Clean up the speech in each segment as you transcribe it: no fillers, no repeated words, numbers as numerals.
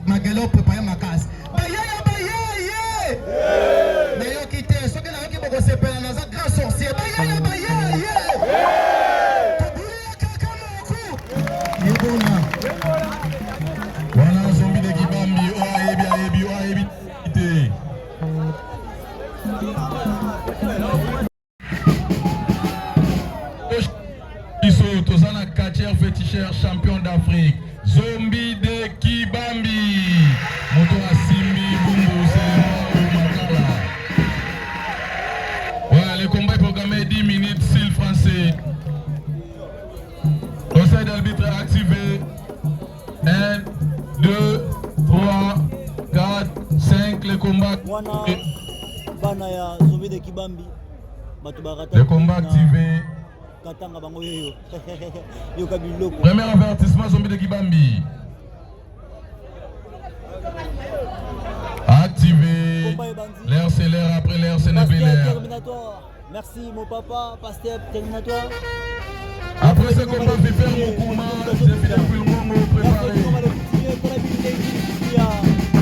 magelo préparer ma casse. Bayaya bayaya. Mais yo quitté, ce que la qui boko sepela na za grand sorcier. Bayaya bayaya. Tabula kaka moko. Yebona. Wana zombie de Kibambi, o ayebi quitté. Tozana Katier féticheur champion d'Afrique. Zombie de Kibambi. Moto Asimbi, Bumbo, Selema, Makala. Voilà, le combat est programmé 10 minutes, style français. Conseil d'arbitre activé. 1, 2, 3, 4, 5, le combat. Le combat activé. Premier avertissement, Zombie de Kibambi. Activé. L'air c'est l'air, après l'air c'est n'est plus l'air. Merci mon papa, Pasteur terminatoire. Après ce combat, je vais faire mon combat. Je vais finir plus le moment préparé.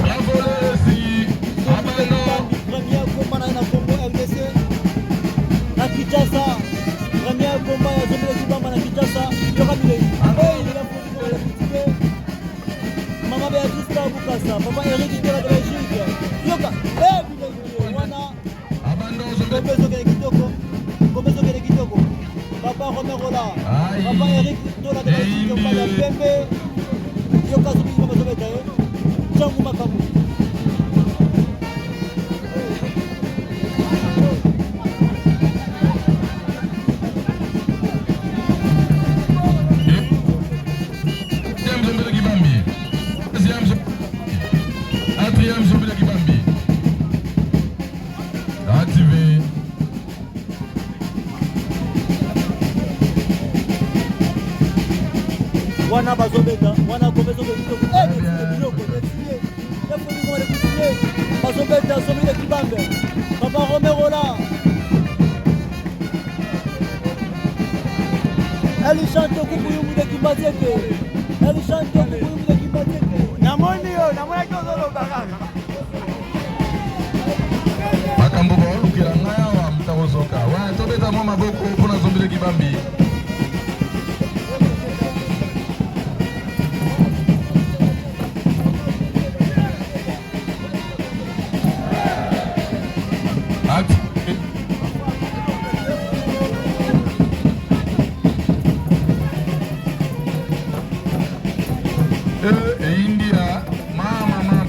Bravo les Abano. Premier combat na Congo RDC. Na Kinshasa. Premier combat ya Zombie de Kibamba na Kinshasa. Yoka Bilei. Il est là pour le critiquer. Maman Béatrice Kabukasa. Papa Eric de la Belgique. Yoka. Bilei. Wana. Abandon Zombie. Komezo kele kitoko. Papa Romero là. Papa Eric de la Belgique. Yoka ya Pembe. Yoka Zombie de Kibamba Zombie. Changu Makamu. Activé. Wana bazobeta, wana komezo kitoko. Bazobeta Zombie de Kibamba. Papa Romero là. Elle chante Kukuyumu de Kibazeke. Elle chante Kukuyumu de Kibazeke. Namoni yo, namoni kozolo bagaka. Makambo ba olukila ngaya wa mtakosoka. Wa tobeta mwa maboko mpona Zombie de Kibambi. India, mama.